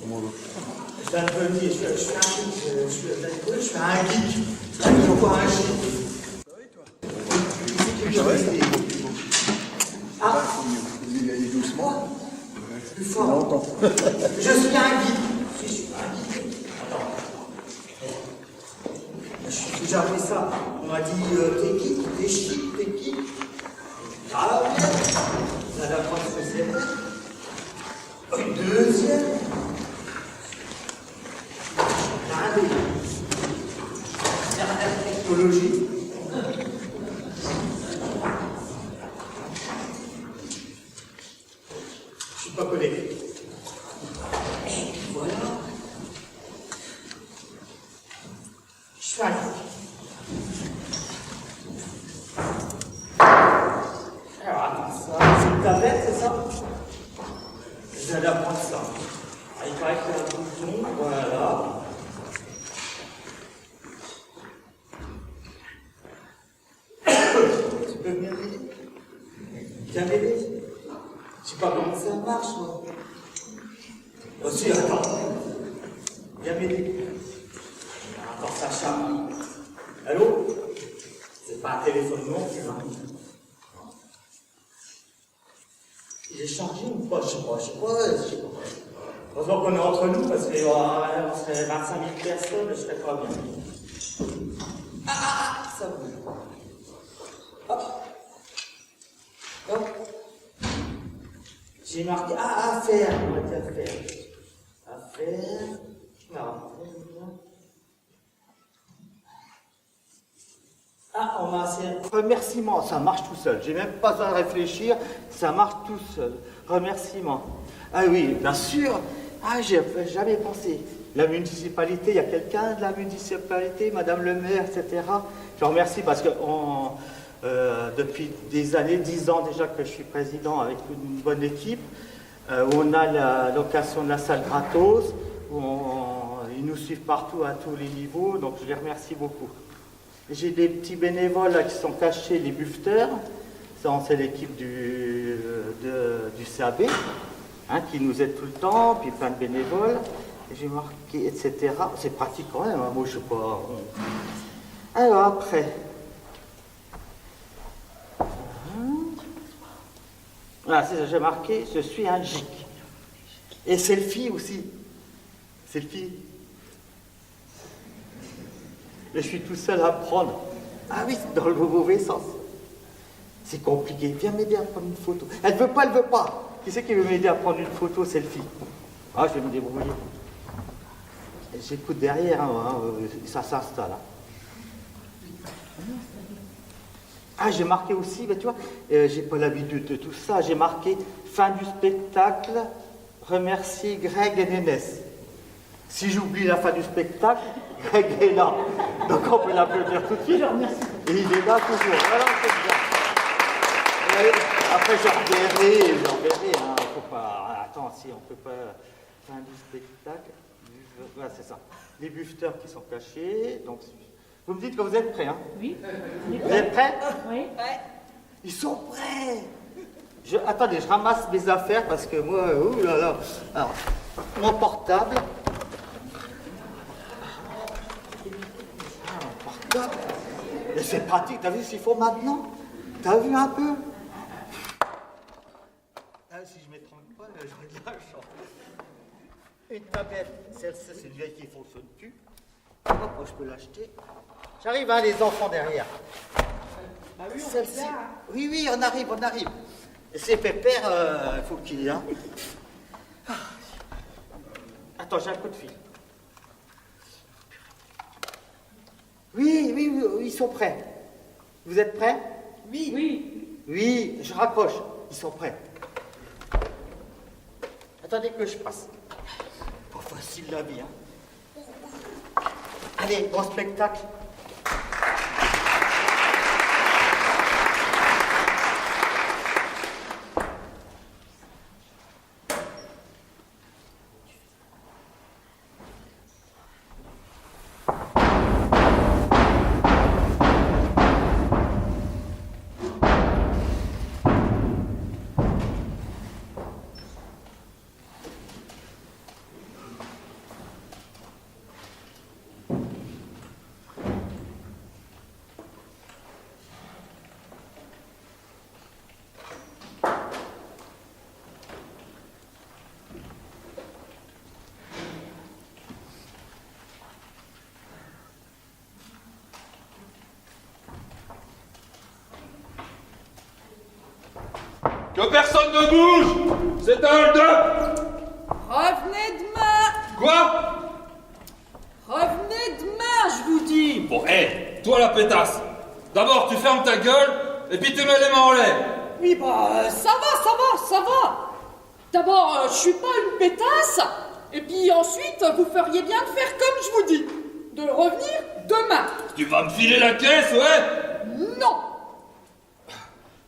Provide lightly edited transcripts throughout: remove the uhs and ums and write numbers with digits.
Je viens de te le dire, je suis un geek. Je suis un geek. Je suis toujours un geek. Ah, Vous y allez doucement. Plus fort. Je suis un geek. Je suis un geek. Je suis déjà fait ça. On m'a dit t'es geek, t'es chic, t'es geek. Ah bien. Ça va prendre ce que c'est. Une deuxième. Regardez. Dernière technologie. Je suis pas connecté. Voilà. Je suis un geek. Alors attends, ça, c'est une tablette, c'est ça? Je vais apprendre ça. Ah, il paraît qu'il y a un bouton, voilà. Tu peux venir m'aider? Viens m'aider? Je sais pas comment ça marche, moi. Aussi, attends. Viens m'aider. Attends, Sacha. Allô? C'est pas un téléphone non plus, hein. Il est chargé ou pas? Je sais pas. Heureusement qu'on est entre nous, parce qu'on serait 25 000 personnes, je serais pas bien. Ça bouge. Hop. Hop. J'ai marqué, affaire. On va dire affaire. Non. On m'a assez. Remerciement, ça marche tout seul. J'ai même pas besoin de réfléchir, ça marche tout seul. Remerciement. Ah oui, bien sûr. J'ai jamais pensé. La municipalité, il y a quelqu'un de la municipalité, Madame le maire, etc. Je remercie parce que depuis des années, 10 ans déjà que je suis président avec une bonne équipe, où on a la location de la salle gratos, où ils nous suivent partout à tous les niveaux, donc je les remercie beaucoup. J'ai des petits bénévoles là, qui sont cachés, les buffeteurs. C'est l'équipe du CAB, hein, qui nous aide tout le temps, puis plein de bénévoles. J'ai marqué, etc. C'est pratique quand même, hein. Moi je sais pas. Alors après. Voilà, c'est ça, j'ai marqué, je suis un geek. Et selfie aussi. Selfie. Et je suis tout seul à prendre. Ah oui, dans le mauvais sens. C'est compliqué. Viens m'aider à prendre une photo. Elle veut pas. Qui c'est qui veut m'aider à prendre une photo selfie? Je vais me débrouiller. J'écoute derrière, ça s'installe. J'ai marqué aussi, tu vois, j'ai pas l'habitude de tout ça. J'ai marqué fin du spectacle, remercier Greg et Nénès. Si j'oublie la fin du spectacle, Greg est là. Donc on peut l'applaudir tout de suite. Et il est là toujours. Voilà, c'est bien. Après, j'enverrai. Hein. Faut pas. Attends, si on peut pas. Fin du spectacle. Voilà, c'est ça. Les buffeteurs qui sont cachés. Donc, vous me dites que vous êtes prêts, hein? Oui. Vous êtes prêts? Oui. Ils sont prêts. Attendez, je ramasse mes affaires parce que moi, oulala. Alors, mon portable. Et c'est pratique, t'as vu ce qu'il faut maintenant? T'as vu un peu? Si je ne m'étrompe pas, je vais la chance. Une tablette, celle-ci, c'est une vieille qui ne fonctionne plus. Hop, je peux l'acheter. J'arrive, hein, les enfants derrière. Oui, celle-ci. Oui, on arrive. Et c'est Pépère, il faut qu'il y ait. Hein. Attends, j'ai un coup de fil. Oui, ils sont prêts. Vous êtes prêts? Oui, je raccroche. Ils sont prêts. Attendez que je passe. Pas facile la vie, hein. Allez, bon spectacle. Que personne ne bouge! C'est un hold-up! Revenez demain! Quoi? Revenez demain, je vous dis! Bon, hé, toi la pétasse! D'abord, tu fermes ta gueule, et puis tu mets les mains en l'air! Oui, bah, ça va! D'abord, je suis pas une pétasse, et puis ensuite, vous feriez bien de faire comme je vous dis, de revenir demain. Tu vas me filer la caisse, ouais? Non!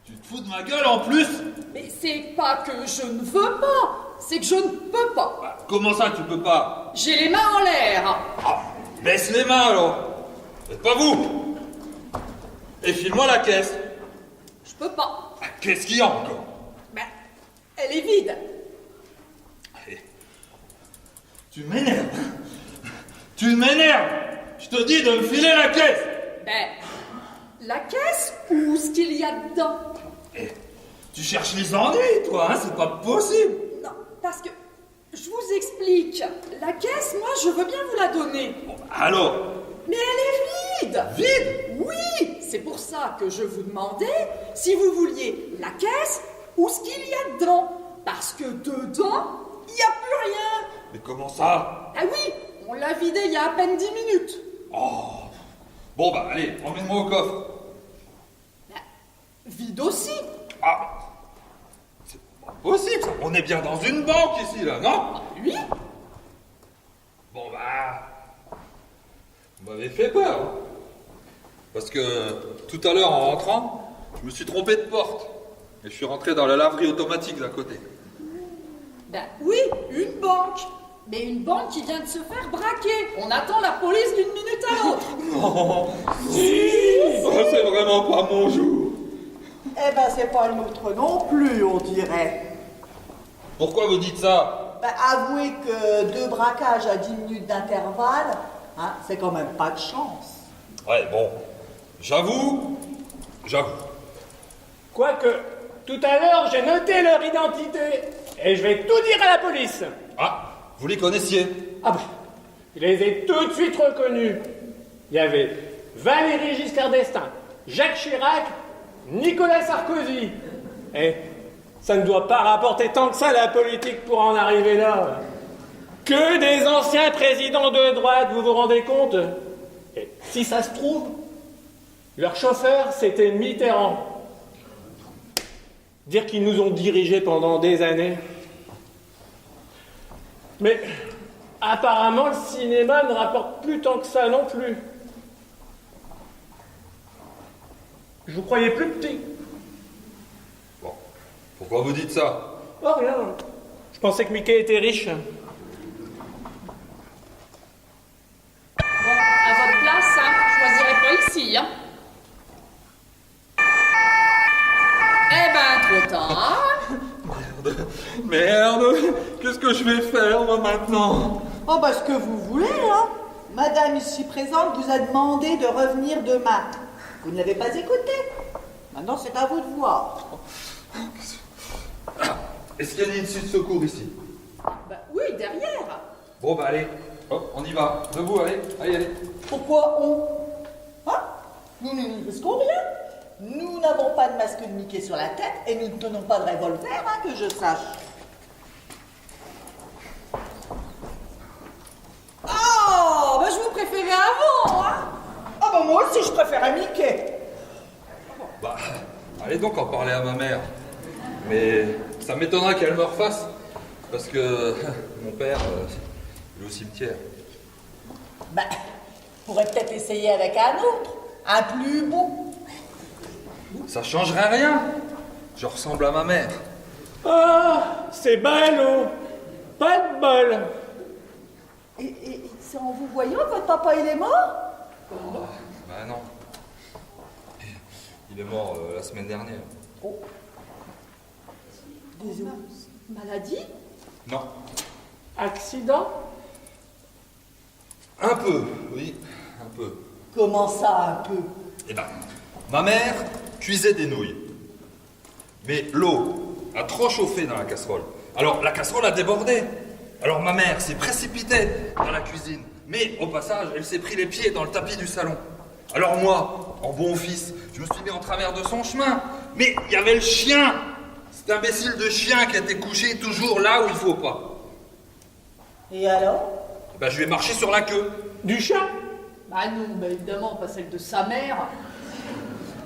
Tu te fous de ma gueule en plus? Mais c'est pas que je ne veux pas, c'est que je ne peux pas. Bah, comment ça, tu peux pas? J'ai les mains en l'air. Ah, baisse les mains alors! Faites pas vous! Et file-moi la caisse! Je peux pas. Ah, qu'est-ce qu'il y a encore? Ben, elle est vide. Tu m'énerves! Tu m'énerves! Je te dis de me filer la caisse! Ben, la caisse ou ce qu'il y a dedans? Eh, tu cherches les ennuis, toi, hein? C'est pas possible! Non, parce que, je vous explique, la caisse, moi, je veux bien vous la donner. Bon, bah, alors? Mais elle est vide! Vide? Oui, c'est pour ça que je vous demandais si vous vouliez la caisse ou ce qu'il y a dedans. Parce que dedans, il n'y a plus rien. Mais comment ça? Ah oui, on l'a vidé il y a à peine 10 minutes. Oh! Bon, bah, allez, emmène-moi au coffre. Ben, vide aussi. Ah! C'est pas possible, ça. On est bien dans une banque ici, là, non? Oui. Bon, bah... Vous m'avez fait peur. Hein. Parce que tout à l'heure, en rentrant, je me suis trompé de porte. Et je suis rentré dans la laverie automatique d'à côté. Ben oui, une banque. Mais une banque qui vient de se faire braquer. On attend la police d'une minute à l'autre. Non! Ça, c'est vraiment pas mon jour. Eh ben, c'est pas le nôtre non plus, on dirait. Pourquoi vous dites ça? Ben, avouez que 2 braquages à 10 minutes d'intervalle, hein, c'est quand même pas de chance. Ouais, bon. J'avoue. Quoique, tout à l'heure, j'ai noté leur identité. Et je vais tout dire à la police. Ah, vous les connaissiez? Ah ben, je les ai tout de suite reconnus. Il y avait Valéry Giscard d'Estaing, Jacques Chirac, Nicolas Sarkozy. Et ça ne doit pas rapporter tant que ça la politique pour en arriver là. Que des anciens présidents de droite, vous vous rendez compte? Et si ça se trouve, leur chauffeur, c'était Mitterrand. Dire qu'ils nous ont dirigés pendant des années. Mais apparemment, le cinéma ne rapporte plus tant que ça non plus. Je vous croyais plus petit. Bon. Pourquoi vous dites ça? Oh, rien. Je pensais que Mickey était riche. Bon, à votre place, hein, je choisirais pas ici, hein. Eh ben, trop tard. Merde! Qu'est-ce que je vais faire, moi, maintenant? Oh, ben, ce que vous voulez, hein. Madame ici présente vous a demandé de revenir demain. Vous ne l'avez pas écouté. Maintenant, c'est à vous de voir. Est-ce qu'il y a une issue de secours ici? Ben oui, derrière. Bon, bah, allez. Hop, on y va. Debout, allez. Allez. Pourquoi on... Hein? Nous ne risquons rien. Nous n'avons pas de masque de Mickey sur la tête et nous ne tenons pas de revolver, hein, que je sache. Oh, ben je vous préférais avant, hein. Ah ben moi aussi, je préfère Mickey. Bah, allez donc en parler à ma mère. Mais ça m'étonnera qu'elle me refasse. Parce que mon père, il est au cimetière. Ben, pourrait peut-être essayer avec un autre, un plus beau. Ça changerait rien. Je ressemble à ma mère. Ah, c'est ballot. Pas de bol. Et c'est en vous voyant que votre papa il est mort? Bah non. Il est mort la semaine dernière. Oh. Désolé. Maladie? Non. Accident? Un peu, oui, un peu. Comment ça, un peu? Eh ben, ma mère cuisait des nouilles. Mais l'eau a trop chauffé dans la casserole. Alors la casserole a débordé. Alors ma mère s'est précipitée dans la cuisine. Mais au passage, elle s'est pris les pieds dans le tapis du salon. Alors moi, en bon fils, je me suis mis en travers de son chemin. Mais il y avait le chien. Cet imbécile de chien qui a été couché toujours là où il faut pas. Et alors? Ben, je vais marcher sur la queue. Du chien? Bah non, bah évidemment, pas celle de sa mère.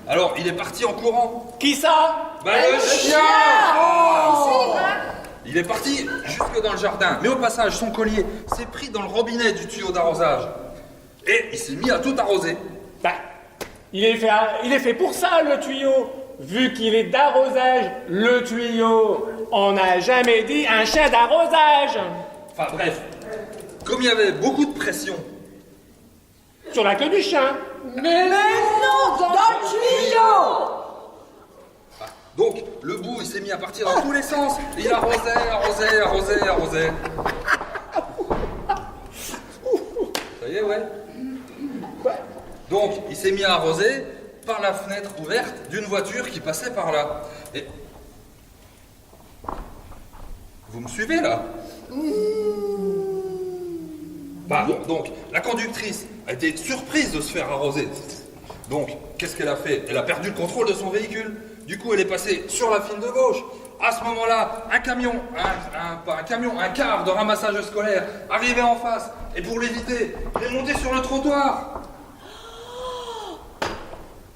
Alors, il est parti en courant. Qui ça? Ben, le chien! Suivre, hein. Il est parti jusque dans le jardin, mais au passage, son collier s'est pris dans le robinet du tuyau d'arrosage. Et il s'est mis à tout arroser. Bah, il est fait pour ça, le tuyau. Vu qu'il est d'arrosage, le tuyau. On n'a jamais dit un chien d'arrosage. Enfin bref, comme il y avait beaucoup de pression, Sur la queue du chien. Mais non, dans le tuyau. donc le bout il s'est mis à partir dans tous les sens. Et il arrosait. Ça y est, ouais. Donc il s'est mis à arroser par la fenêtre ouverte d'une voiture qui passait par là. Et... Vous me suivez là? Bah, donc, la conductrice a été surprise de se faire arroser. Donc, qu'est-ce qu'elle a fait? Elle a perdu le contrôle de son véhicule. Du coup, elle est passée sur la file de gauche. À ce moment-là, un car de ramassage scolaire arrivait en face. Et pour l'éviter, il est monté sur le trottoir.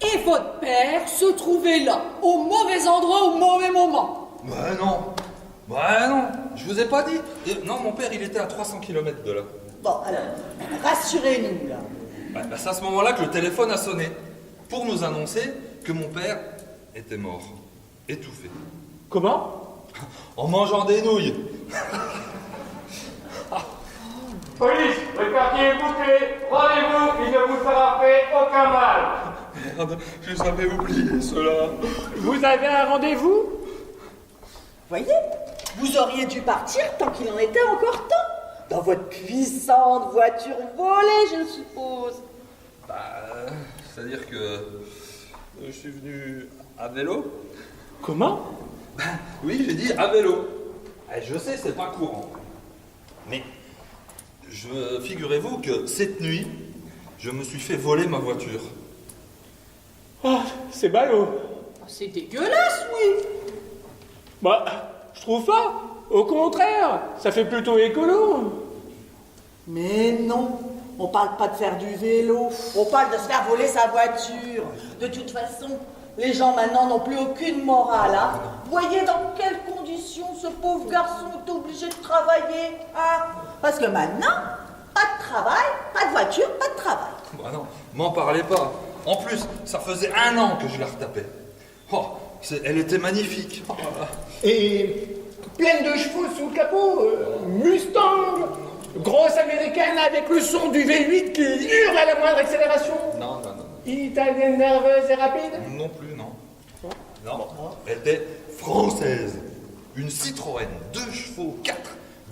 Et votre père se trouvait là, au mauvais endroit, au mauvais moment. Bah non, je vous ai pas dit. Non, mon père, il était à 300 km de là. Bon, alors, rassurez-nous, là. Bah, c'est à ce moment-là que le téléphone a sonné pour nous annoncer que mon père était mort, étouffé, Comment? en mangeant des nouilles. Police, le quartier est bouclé. Rendez-vous, il ne vous sera fait aucun mal. Merde, je savais oublier cela. Vous avez un rendez-vous? Voyez, vous auriez dû partir tant qu'il en était encore temps. Dans votre puissante voiture volée, je suppose. C'est-à-dire que je suis venu à vélo. Comment? Oui, j'ai dit à vélo. Je sais, c'est pas courant. Mais figurez-vous que cette nuit, je me suis fait voler ma voiture. Oh, c'est ballot. C'est dégueulasse, oui. Bah, je trouve pas. Au contraire, ça fait plutôt écolo. Mais non, on parle pas de faire du vélo, on parle de se faire voler sa voiture. De toute façon, les gens maintenant n'ont plus aucune morale, hein. Voyez dans quelles conditions ce pauvre garçon est obligé de travailler, hein. Parce que maintenant, pas de travail, pas de voiture, pas de travail. Bah non, m'en parlez pas. En plus, ça faisait 1 an que je la retapais. Oh, elle était magnifique. Oh là là. Et pleine de chevaux sous le capot. Mustang. Grosse américaine avec le son du V8 qui hurle à la moindre accélération. Non. Italienne nerveuse et rapide. Non plus, non. Non, elle était française. Une Citroën 2 chevaux 4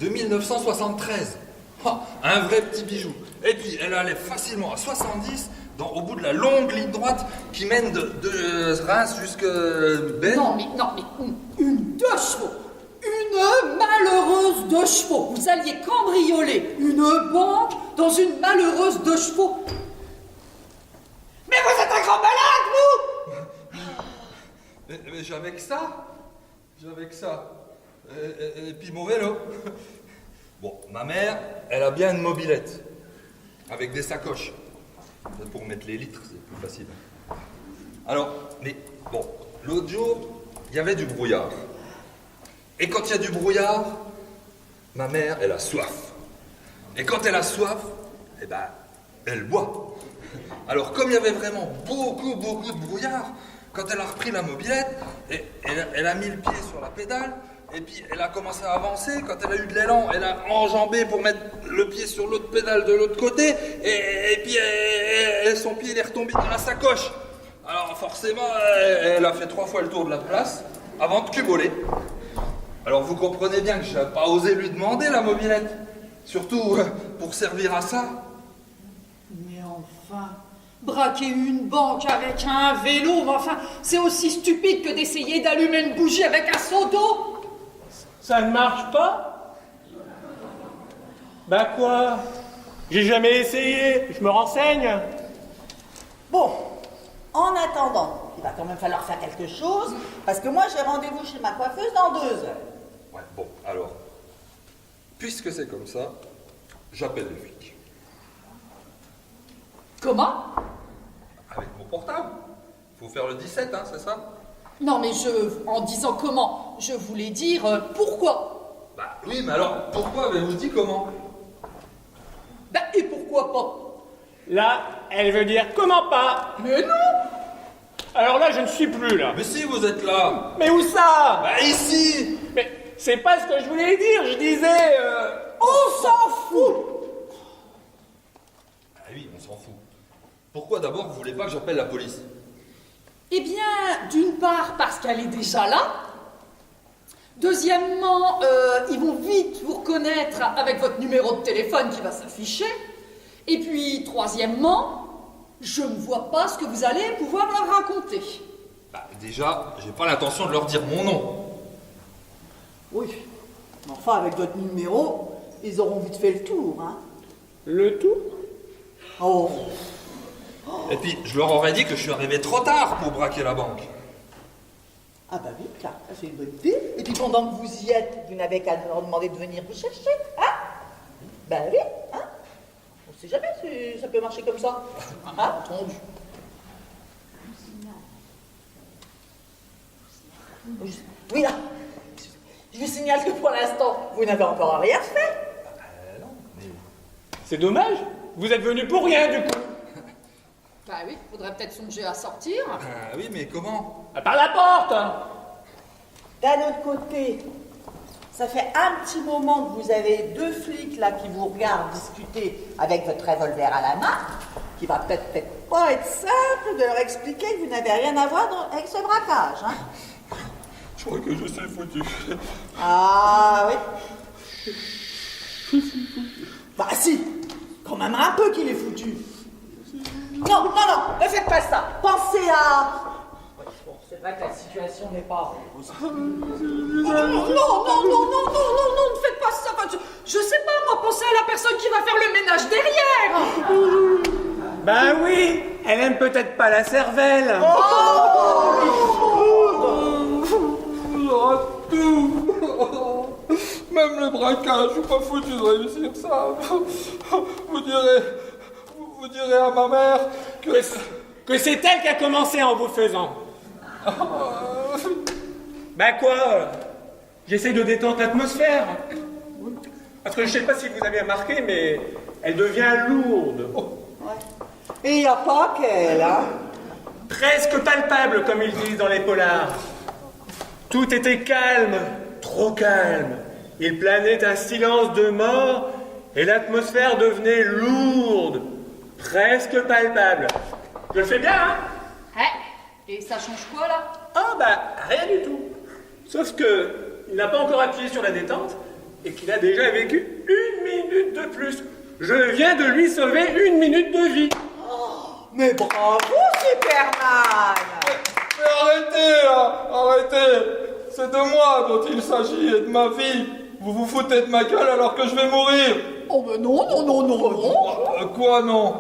de 1973. Oh, un vrai petit bijou. Et puis, elle allait facilement à 70 au bout de la longue ligne droite qui mène de Reims jusqu'à Ben. Non, mais une 2 chevaux. Une malheureuse 2 chevaux. Vous alliez cambrioler une banque dans une malheureuse 2 chevaux. Mais vous êtes un grand malade, vous! Mais j'avais que ça. Et puis mon vélo. Bon, ma mère, elle a bien une mobilette. Avec des sacoches. Pour mettre les litres, c'est plus facile. Alors, mais bon, l'autre jour, il y avait du brouillard. Et quand il y a du brouillard, ma mère, elle a soif. Et quand elle a soif, eh ben, elle boit. Alors, comme il y avait vraiment beaucoup de brouillard, quand elle a repris la mobilette, elle a mis le pied sur la pédale, et puis elle a commencé à avancer. Quand elle a eu de l'élan, elle a enjambé pour mettre le pied sur l'autre pédale de l'autre côté, et puis son pied il est retombé dans la sacoche. Alors forcément, elle a fait 3 fois le tour de la place avant de cuboler. Alors vous comprenez bien que je n'ai pas osé lui demander la mobilette, surtout pour servir à ça. Mais enfin, braquer une banque avec un vélo, mais enfin, c'est aussi stupide que d'essayer d'allumer une bougie avec un seau d'eau. Ça ne marche pas? Bah quoi? J'ai jamais essayé, je me renseigne. Bon, en attendant, il va quand même falloir faire quelque chose, parce que moi j'ai rendez-vous chez ma coiffeuse dans 2 heures. Ouais, bon, alors, puisque c'est comme ça, j'appelle les flics. Comment? Avec mon portable. Faut faire le 17, hein, c'est ça? Non, mais en disant comment, je voulais dire pourquoi. Bah oui, mais alors, pourquoi? Mais vous dites comment? Ben, et pourquoi pas? Là, elle veut dire comment pas. Mais non! Alors là, je ne suis plus là. Mais si, vous êtes là. Mais où ça? Bah ici. Mais c'est pas ce que je voulais dire, je disais... On s'en fout! Ah oui, on s'en fout. Pourquoi d'abord vous voulez pas que j'appelle la police? Eh bien, d'une part, parce qu'elle est déjà là. Deuxièmement, ils vont vite vous reconnaître avec votre numéro de téléphone qui va s'afficher. Et puis, troisièmement, je ne vois pas ce que vous allez pouvoir leur raconter. Bah déjà, j'ai pas l'intention de leur dire mon nom. Oui, mais enfin avec votre numéro, ils auront vite fait le tour, hein. Le tout? Oh, Et puis, je leur aurais dit que je suis arrivé trop tard pour braquer la banque. ah bah oui, ça c'est une bonne idée. Et puis pendant que vous y êtes, vous n'avez qu'à leur demander de venir vous chercher, hein? Bah oui, hein? On sait jamais si ça peut marcher comme ça. Hein? Entendu. Oui, là. Je vous signale que pour l'instant, vous n'avez encore rien fait. C'est dommage. Vous êtes venu pour rien, du coup. Bah oui, faudrait peut-être songer à sortir. Ah oui, mais comment? Par la porte. D'un autre côté, ça fait un petit moment que vous avez 2 flics là qui vous regardent discuter avec votre revolver à la main, qui va peut-être pas être simple de leur expliquer que vous n'avez rien à voir avec ce braquage, hein. Je crois que je suis foutu. Ah oui. Bah si, quand même un peu qu'il est foutu. Non, non, non, ne faites pas ça. Pensez à... Bon, c'est vrai que la situation n'est pas... Non, non, non, non, non, non, non, non, ne faites pas ça. Enfin, je sais pas, moi, pensez à la personne qui va faire le ménage derrière. Ben oui, elle aime peut-être pas la cervelle. Tout. Même le braquage, je suis pas foutu de réussir ça. Vous direz à ma mère Que c'est elle qui a commencé en vous faisant. Ben quoi j'essaie de détendre l'atmosphère. Parce que je sais pas si vous avez remarqué, mais elle devient lourde. Et il n'y a pas qu'elle, hein. Presque palpable, comme ils disent dans les polars. Tout était calme, trop calme. Il planait un silence de mort et l'atmosphère devenait lourde, presque palpable. Je le fais bien, hein? Et ça change quoi, là? Ah bah, rien du tout. Sauf que il n'a pas encore appuyé sur la détente et qu'il a déjà vécu 1 minute de plus. Je viens de lui sauver 1 minute de vie. Mais bravo, Superman. Mais arrêtez là, arrêtez. C'est de moi dont il s'agit et de ma vie. Vous vous foutez de ma gueule alors que je vais mourir. Oh, mais non, non, non, non, non. Quoi non?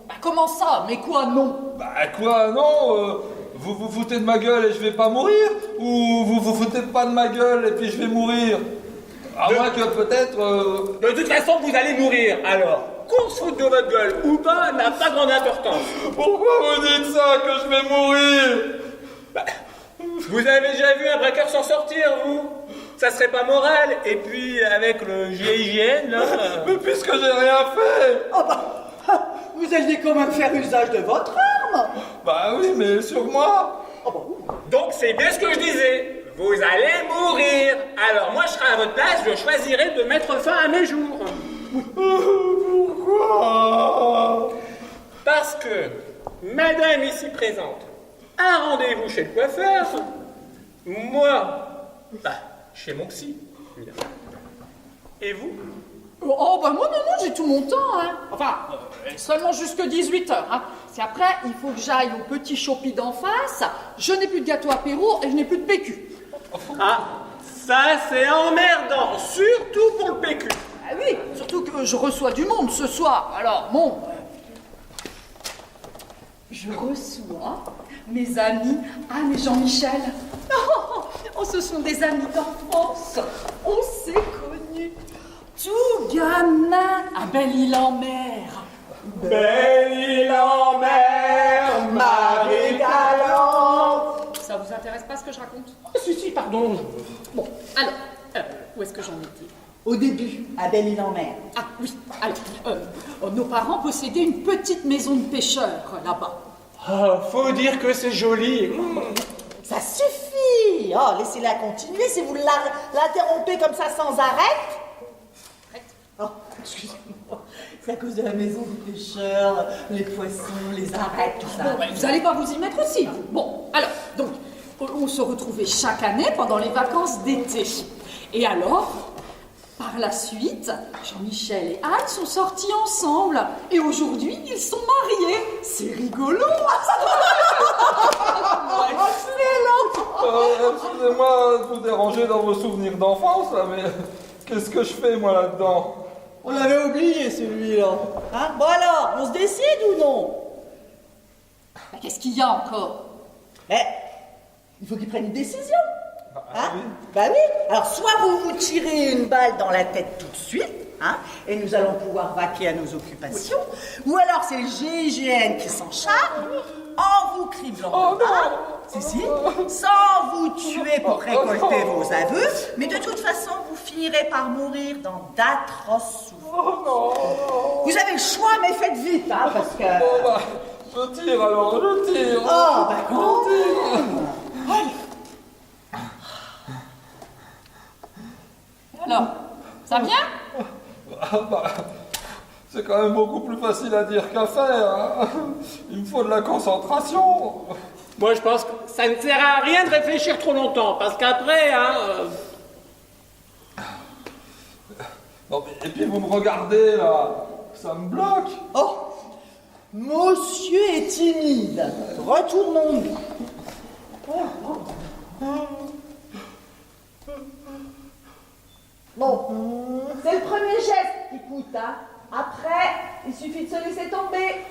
Bah, comment ça? Mais quoi, non? Bah quoi non? Vous vous foutez de ma gueule et je vais pas mourir? Ou vous vous foutez pas de ma gueule et puis je vais mourir? À moins que peut-être... De toute façon, vous allez mourir. Alors, qu'on se foute de votre gueule ou pas n'a pas grande importance. Pourquoi vous dites ça, que je vais mourir? Bah, vous avez déjà vu un braqueur s'en sortir, vous? Ça serait pas moral. Et puis, avec le GIGN, là... Mais puisque j'ai rien fait. Ah bah, vous alliez quand même faire usage de votre arme. Bah oui, mais sur moi. Donc, c'est bien ce que je disais. Vous allez mourir. Alors, moi, je serai à votre place, je choisirai de mettre fin à mes jours. Pourquoi? Parce que madame ici présente a rendez-vous chez le coiffeur, moi, bah, chez mon psy. Et vous? Oh, bah moi, non, non, j'ai tout mon temps, hein. Enfin, seulement jusque 18h, hein. C'est après, il faut que j'aille au petit shopping d'en face, je n'ai plus de gâteau apéro et je n'ai plus de PQ. Ah, ça c'est emmerdant, surtout pour le PQ. Ah oui, surtout que je reçois du monde ce soir, alors bon... Je reçois mes amis Anne et Jean-Michel. Oh, ce sont des amis d'enfance. On s'est connus. Tout gamin à Belle-Île-en-Mer. Belle-Île-en-Mer, Marie galante. Ça vous intéresse pas ce que je raconte? Si, pardon. Bon, alors, où est-ce que j'en étais? Au début, à Belle-Île-en-Mer. Ah oui, alors, nos parents possédaient une petite maison de pêcheurs là-bas. Ah, faut dire que c'est joli. Ça suffit. Oh, laissez-la continuer si vous l'interrompez comme ça sans arrêt. Oh, excusez-moi. C'est à cause de la maison des pêcheurs, les poissons, les arêtes, tout ça. Bon, ben, vous allez pas vous y mettre aussi, vous. Bon, alors, donc, on se retrouvait chaque année pendant les vacances d'été. Et alors, par la suite, Jean-Michel et Anne sont sortis ensemble. Et aujourd'hui, ils sont mariés. C'est rigolo. Excusez-moi de vous déranger dans vos souvenirs d'enfance, là, mais qu'est-ce que je fais, moi, là-dedans? On l'avait oublié, celui-là. Hein? Bon alors, on se décide ou non? Ben, qu'est-ce qu'il y a encore? Il faut qu'il prenne une décision. Hein? oui. Bah oui. Alors, soit vous tirez une balle dans la tête tout de suite, hein, et nous allons pouvoir vaquer à nos occupations, ou alors c'est le GIGN qui s'en charge, en vous criblant, sans vous tuer pour récolter vos aveux, mais de toute façon, vous finirez par mourir dans d'atroces souffrances. Vous avez le choix, mais faites vite, hein, parce que... Bon, bah, je tire alors, je tire. Oh, bah quand Alors, ça vient? Ah, bah, c'est quand même beaucoup plus facile à dire qu'à faire. Hein. Il me faut de la concentration. Moi, je pense que ça ne sert à rien de réfléchir trop longtemps, parce qu'après, Non, mais, et puis vous me regardez là, ça me bloque. Oh, monsieur est timide. Retournons-nous. Bon, c'est le premier geste qui coûte, hein. Après, il suffit de se laisser tomber.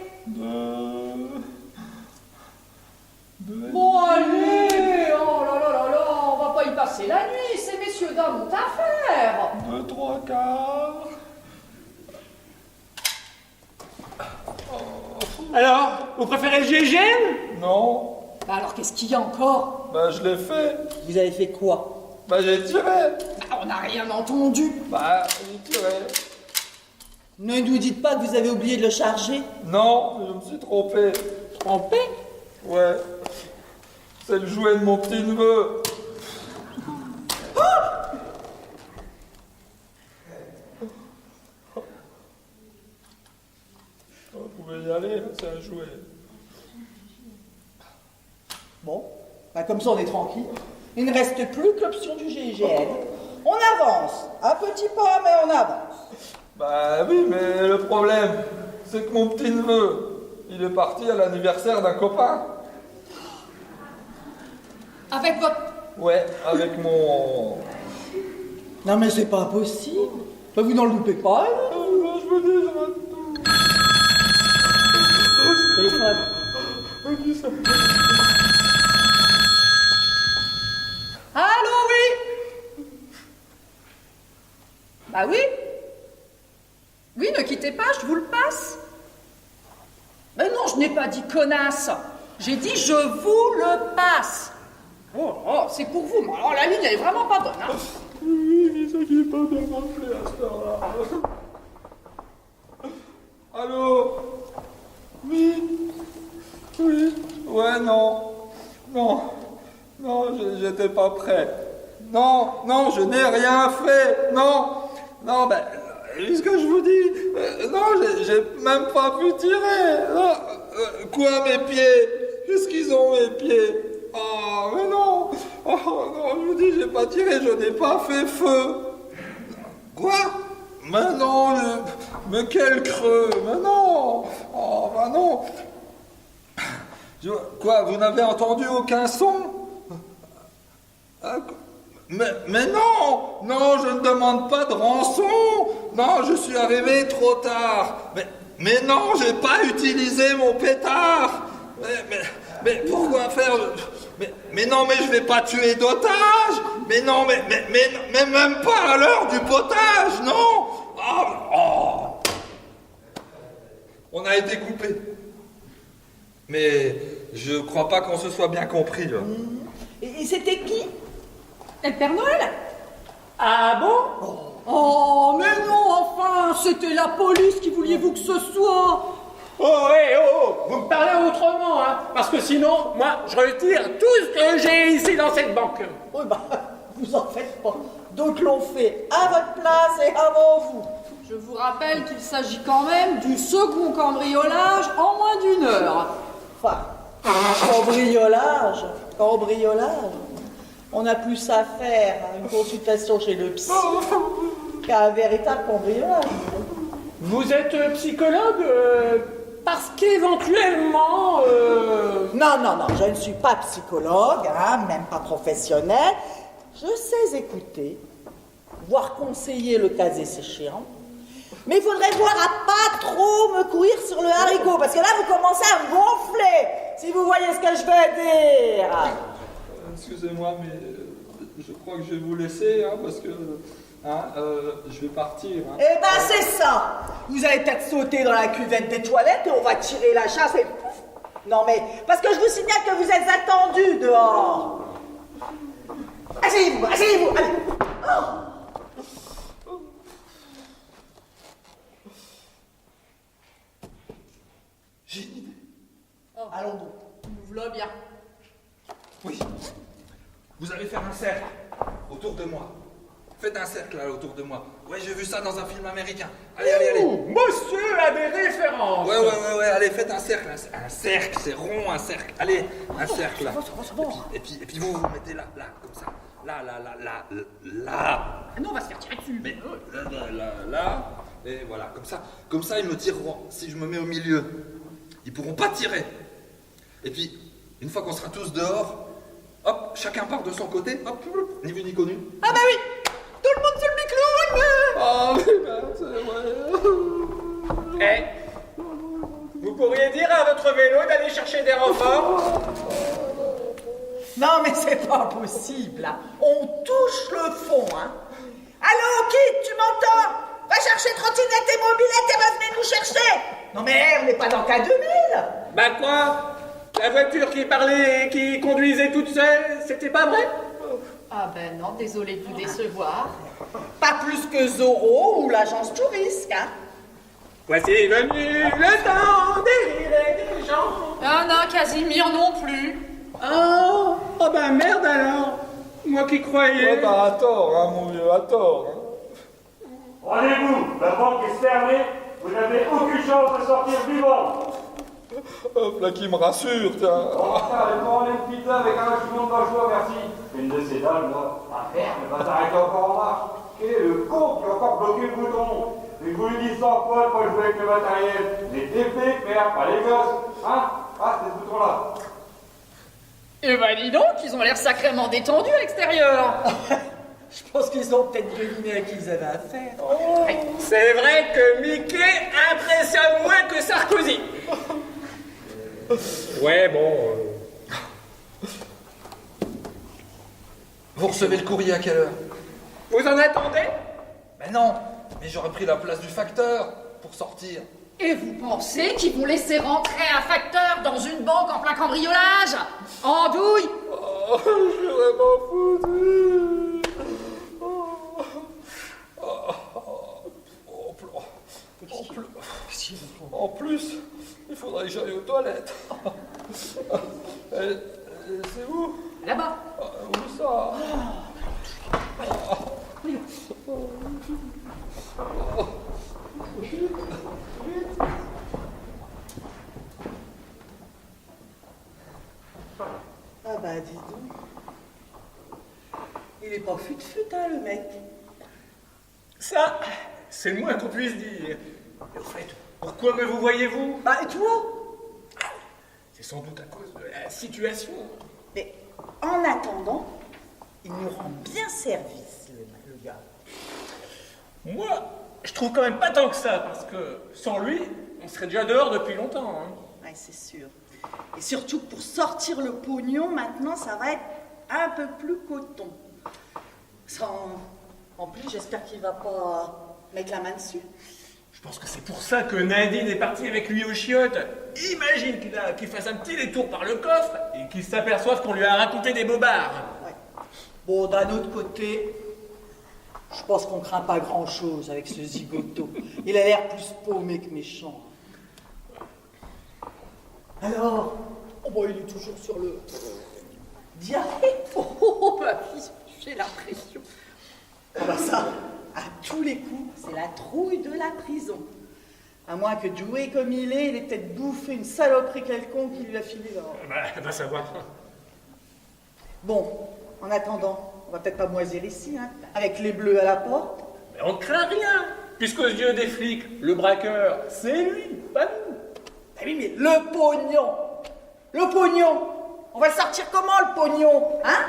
Bon, allez! Oh là là là là, on va pas y passer la nuit, ces messieurs dames ont à faire! 2, 3 quarts. alors, vous préférez le GIGN? Non, Bah alors, qu'est-ce qu'il y a encore? bah je l'ai fait. Vous avez fait quoi? Bah j'ai tiré. Bah, on n'a rien entendu! Bah j'ai tiré. Ne nous dites pas que vous avez oublié de le charger. Non, je me suis trompé. Trompé? Ouais. C'est le jouet de mon petit-neveu. Vous pouvez y aller, c'est un jouet. Bon, bah comme ça on est tranquille. Il ne reste plus que l'option du GIGN. On avance, un petit pas, mais on avance. Bah oui, mais le problème, c'est que mon petit-neveu, il est parti à l'anniversaire d'un copain. Avec votre... Ouais, avec mon... Non mais c'est pas possible. Bah, vous n'en loupez pas, hein. Je me dis, je rate tout. Téléphone. Allô, oui? Bah oui? Oui, ne quittez pas, je vous le passe. Mais non, je n'ai pas dit connasse. J'ai dit je vous le passe. Oh, oh, c'est pour vous. Mais alors la ligne, elle est vraiment pas bonne. Hein. Oui, c'est qui pas bien rappelé à cette heure-là. Allô? Oui? Oui? Ouais, non. Non. Non, j'étais pas prêt. Non, non, je n'ai rien fait. Non. Non, ben, ce que je vous dis, non, j'ai même pas pu tirer. Non. Quoi, mes pieds? Qu'est-ce qu'ils ont, mes pieds? Oh, mais non. Oh, non, je vous dis, j'ai pas tiré, je n'ai pas fait feu. Quoi? Mais non, mais quel creux? Mais non. Oh, bah non. Quoi, vous n'avez entendu aucun son? Mais non! Non, je ne demande pas de rançon! Non, je suis arrivé trop tard! Mais non, j'ai pas utilisé mon pétard! Mais pourquoi faire mais non, mais je vais pas tuer d'otages. Mais non, mais même pas à l'heure du potage, non. On a été coupés. Mais je crois pas qu'on se soit bien compris, là. Et c'était qui? Le Père Noël? Ah bon? Oh, mais non, enfin, c'était la police qui vouliez-vous que ce soit? Oh, hé, vous me parlez autrement, hein, parce que sinon, moi, je retire tout ce que j'ai ici dans cette banque. Oui, bah, vous en faites pas. D'autres l'ont fait à votre place et avant vous. Je vous rappelle qu'il s'agit quand même du second cambriolage en moins d'1 heure. Enfin, cambriolage. On a plus à faire à une consultation chez le psy qu'à un véritable cambriolage. Vous êtes psychologue parce qu'éventuellement... Non, je ne suis pas psychologue, hein, même pas professionnelle. Je sais écouter, voire conseiller le cas échéant. Mais il faudrait voir à pas trop me courir sur le haricot, parce que là, vous commencez à me gonfler, si vous voyez ce que je veux dire. Excusez-moi, mais je crois que je vais vous laisser, hein, parce que je vais partir. Hein. Eh ben, c'est ça. Vous allez peut-être sauter dans la cuvette des toilettes et on va tirer la chasse et pouf. Non, mais, parce que je vous signale que vous êtes attendus dehors. Asseyez-vous, allez. Oh. J'ai une idée. Oh, Allons donc. nous voilà bien. Oui. Vous allez faire un cercle autour de moi. Faites un cercle là autour de moi. Ouais, j'ai vu ça dans un film américain. Allez. Monsieur a des références. Ouais, allez, faites un cercle. Un cercle, c'est rond, un cercle. Allez, un cercle là. Ça va. Et puis vous mettez là, comme ça. Là. Ah non, on va se faire tirer dessus. Mais là. Et voilà, comme ça, ils me tireront. Si je me mets au milieu, ils pourront pas tirer. Et puis, une fois qu'on sera tous dehors, hop, chacun part de son côté, hop, ni vu ni connu. Ah bah oui, tout le monde sur le micro. Oh, mais Vous pourriez dire à votre vélo d'aller chercher des renforts? Non, mais c'est pas possible, là. On touche le fond, hein. Allô, Kit, tu m'entends? Va chercher trottinette et mobilette et revenez nous chercher. Non, mais on n'est pas dans K 2000. Bah quoi? La voiture qui parlait et qui conduisait toute seule, c'était pas vrai? Ah ben non, désolé de vous décevoir. Pas plus que Zorro ou l'agence touriste, hein. Voici venu le temps des rires et des gens. Ah non, Casimir non plus. Oh ben merde alors. Moi qui croyais. à tort, hein, mon vieux, à tort. Hein. Rendez-vous, la banque est fermée, vous n'avez aucune chance de sortir vivant. Hop là qui me rassure, tiens. Allez prendre une pizza avec un machimon de vachois, merci. Une de ces dames, là. Ah merde, elle va s'arrêter encore en marche. Et le con qui a encore bloqué le bouton. Je vous le dis 100 fois de pas jouer avec le matériel. Les TP, merde, pas les gosses. Hein? Ah, c'est ce bouton-là. Eh ben dis donc, ils ont l'air sacrément détendus à l'extérieur. Je pense qu'ils ont peut-être deviné à qui ils avaient affaire. C'est vrai que Mickey impressionne moins que Sarkozy. Ouais, bon. Vous recevez le courrier à quelle heure? Vous en attendez? Mais non, mais j'aurais pris la place du facteur pour sortir. Et vous pensez qu'ils vont laisser rentrer un facteur dans une banque en plein cambriolage? En douille? Oh, je suis vraiment foutu. En plus, il faudrait que j'aille aux toilettes. C'est où? Là-bas. Où ça? Ah bah dis donc. Il est pas fut-fut, hein, le mec. Ça, c'est le moins qu'on puisse dire. Et au fait, pourquoi me vous voyez-vous? Bah et toi? C'est sans doute à cause de la situation. Mais en attendant, il nous rend bien service, le gars. Moi, je trouve quand même pas tant que ça, parce que sans lui, on serait déjà dehors depuis longtemps. Hein. Ouais, c'est sûr. Et surtout que pour sortir le pognon, maintenant, ça va être un peu plus coton. En plus, j'espère qu'il va pas mettre la main dessus. Je pense que c'est pour ça que Nadine est partie avec lui aux chiottes. Imagine qu'il fasse un petit détour par le coffre et qu'il s'aperçoive qu'on lui a raconté des bobards. Ouais. Bon, d'un autre côté, je pense qu'on craint pas grand-chose avec ce zigoto. Il a l'air plus paumé que méchant. Alors, oh bon, il est toujours sur le diarrhée. Oh, papy, j'ai l'impression. Ah bah ça, à tous les coups, c'est la trouille de la prison. À moins que doué comme il ait peut-être bouffé une saloperie quelconque qui lui a filé là. Va savoir. Bon, en attendant, on va peut-être pas moisir ici, hein, avec les bleus à la porte. Mais on craint rien, puisqu'aux yeux des flics, le braqueur, c'est lui, pas nous. Ah oui, mais le pognon, on va le sortir comment le pognon, hein?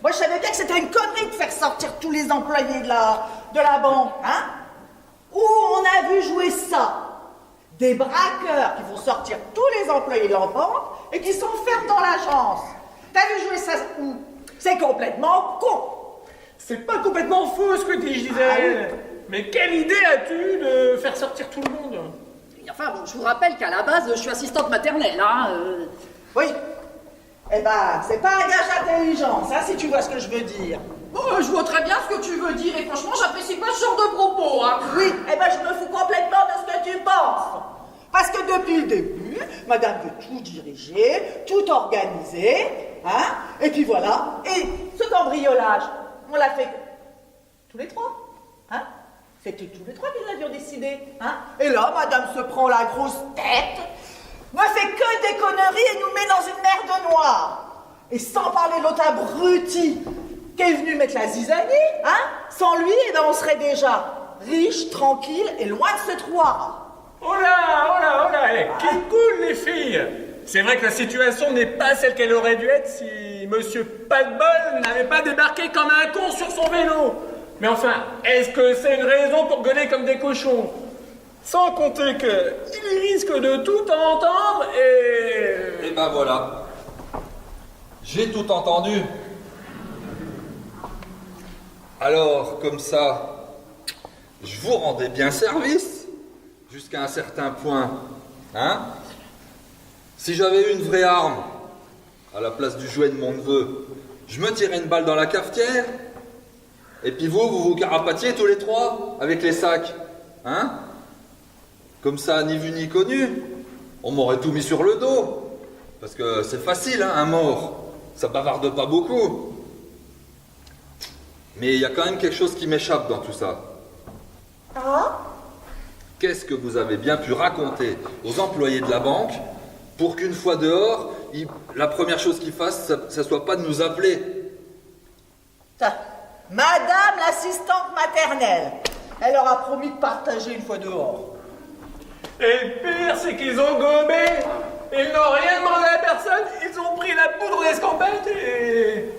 Moi je savais bien que c'était une connerie de faire sortir tous les employés de la banque, hein? Où on a vu jouer ça? Des braqueurs qui vont sortir tous les employés de la banque et qui s'enferment dans l'agence. T'as vu jouer ça où? C'est complètement con. C'est pas complètement faux ce que dit Gisèle. Mais quelle idée as-tu de faire sortir tout le monde? Et enfin, bon, je vous rappelle qu'à la base, je suis assistante maternelle, hein. Oui. Eh ben, c'est pas un gage d'intelligence, hein, si tu vois ce que je veux dire. Bon, je vois très bien ce que tu veux dire, et franchement, j'apprécie pas ce genre de propos, hein. Oui, eh ben, je me fous complètement de ce que tu penses. Parce que depuis le début, madame veut tout diriger, tout organiser, hein. Et puis voilà. Et ce cambriolage, on l'a fait tous les trois, hein. C'était tous les trois qui l'avions décidé, hein. Et là, madame se prend la grosse tête, ne fait que des conneries et nous met dans une mer de noir. Et sans parler de l'autre abruti qui est venu mettre la zizanie, hein. Sans lui, eh ben, on serait déjà riche, tranquille et loin de ce trou. Oh là, qui cool les filles. C'est vrai que la situation n'est pas celle qu'elle aurait dû être si Monsieur Pas-de-Bol n'avait pas débarqué comme un con sur son vélo. Mais enfin, est-ce que c'est une raison pour gueuler comme des cochons? Sans compter qu'il risque de tout entendre et... Et ben voilà. J'ai tout entendu. Alors, comme ça, je vous rendais bien service, jusqu'à un certain point. Hein? Si j'avais eu une vraie arme, à la place du jouet de mon neveu, je me tirais une balle dans la cafetière, et puis vous carapatiez tous les trois, avec les sacs. Hein? Comme ça, ni vu ni connu, on m'aurait tout mis sur le dos. Parce que c'est facile, hein, un mort. Ça bavarde pas beaucoup. Mais il y a quand même quelque chose qui m'échappe dans tout ça. Ah? Qu'est-ce que vous avez bien pu raconter aux employés de la banque pour qu'une fois dehors, la première chose qu'ils fassent, ça soit pas de nous appeler? Madame l'assistante maternelle, elle leur a promis de partager une fois dehors. Et le pire, c'est qu'ils ont gobé. Ils n'ont rien demandé à personne. Ils ont pris la poudre d'escampette et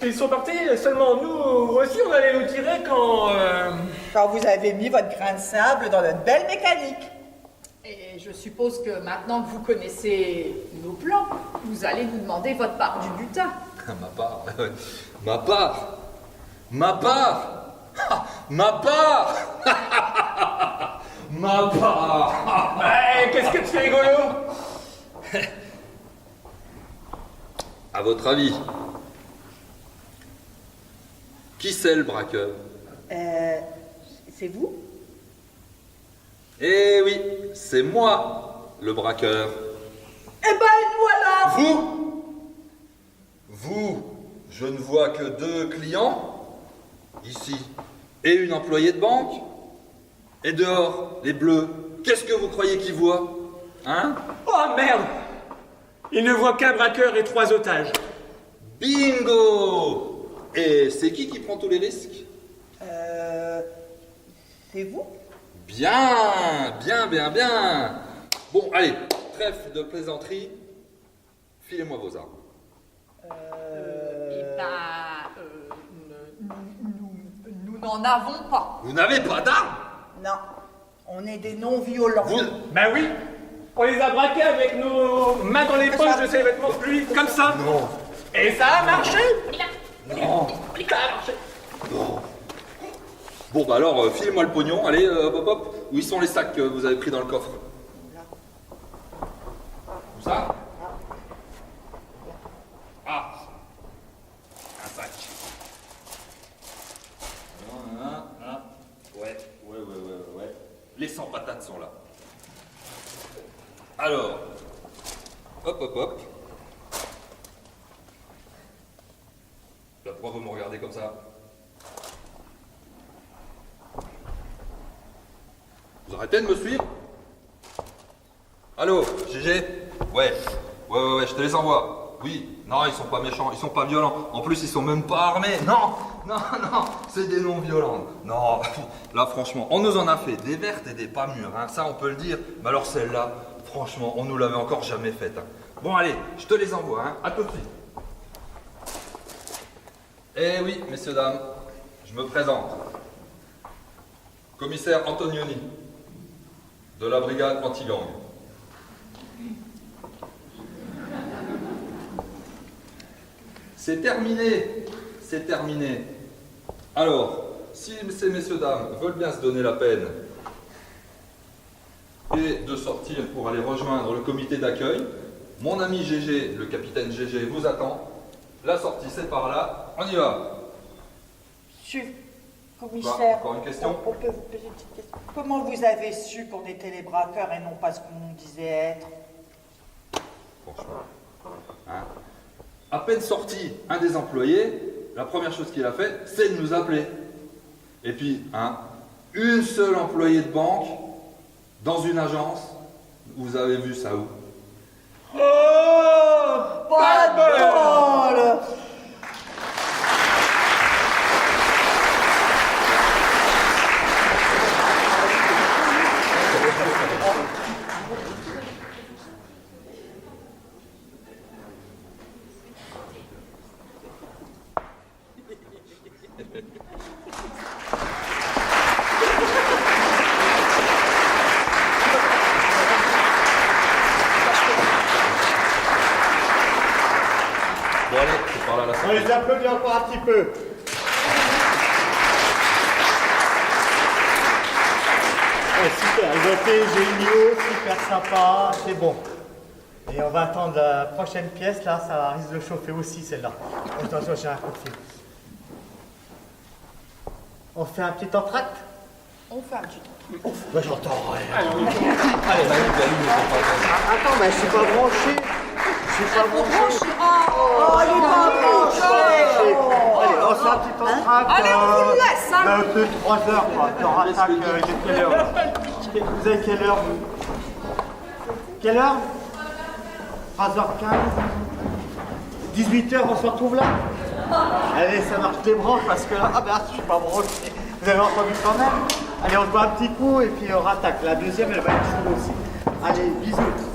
ils sont partis. Seulement nous aussi, on allait nous tirer Quand vous avez mis votre grain de sable dans notre belle mécanique. Et je suppose que maintenant que vous connaissez nos plans, vous allez nous demander votre part du butin. Ma part. Ma part. Ma part. Ma part. Ma part. Qu'est-ce que tu fais rigolo? À votre avis, qui c'est le braqueur? C'est vous? Eh oui, c'est moi, le braqueur. Eh ben, nous alors! Vous, je ne vois que 2 clients, ici, et une employée de banque. Et dehors, les bleus, qu'est-ce que vous croyez qu'ils voient? Hein? Oh merde! Ils ne voient qu'un braqueur et 3 otages. Bingo! Et c'est qui prend tous les risques? C'est vous? Bien. Bon, allez, trêve de plaisanterie. Filez-moi vos armes. Eh ben, nous n'en avons pas. Vous n'avez pas d'armes? Non, on est des non-violents. Vous... Ben oui, On les a braqués avec nos mains dans les poches de ces vêtements de pluie, comme ça. Non. Et ça a marché. Non. Ça a marché. Non. Bon, bah alors, filez-moi le pognon. Allez, hop, hop, hop. Où sont les sacs que vous avez pris dans le coffre? Où ça? Ah. Un sac. Ouais. Les 100 patates sont là. Alors, hop, hop, hop. Pourquoi vous me regardez comme ça? Vous arrêtez de me suivre? Allô, GG? Ouais, je te les envoie. Oui, non, ils sont pas méchants, ils sont pas violents. En plus, ils sont même pas armés. Non, c'est des non-violents. Non, là, franchement, on nous en a fait des vertes et des pas mûres, hein. Ça, on peut le dire. Mais alors, celle-là, franchement, on nous l'avait encore jamais faite, hein. Bon, allez, je te les envoie, hein. À tout de suite. Eh oui, messieurs, dames, je me présente. Commissaire Antonioni, de la brigade anti-gang. C'est terminé. Alors, si ces messieurs, dames veulent bien se donner la peine et de sortir pour aller rejoindre le comité d'accueil, mon ami GG, le capitaine GG, vous attend. La sortie, c'est par là. On y va. Monsieur le commissaire, Encore une question? on peut vous poser une petite question. Comment vous avez su qu'on était les braqueurs et non pas ce qu'on nous disait être? Franchement. Hein? À peine sorti, un des employés, la première chose qu'il a fait, c'est de nous appeler. Et puis, hein, une seule employée de banque dans une agence, vous avez vu ça où? Oh, pas de bol! Bon allez, je parle à la On sortie. les applaudit encore un petit peu. Ouais, super, ils ont été géniaux, super sympa, c'est bon. Et on va attendre la prochaine pièce, là, ça risque de chauffer aussi celle-là. Attention, j'ai un coup de fil. On fait un petit entracte? On fait un petit truc. Bah, j'entends rien. Allez, Attends, bah, je suis pas branché. Je suis pas branché. Oh, il est pas branché! Allez, on fait un petit entracte. Allez, on vous laisse, hein. De 3 heures, quoi. Dans attaque, il est quelle heure? Vous avez quelle heure, vous? Quelle heure? 3h15. 18h, on se retrouve là? Allez, ça marche des branches parce que là, ah ben, je suis pas branché. Vous avez entendu quand même? Allez, on se voit un petit coup et puis on rattaque. La deuxième, elle va être chaude aussi. Allez, bisous.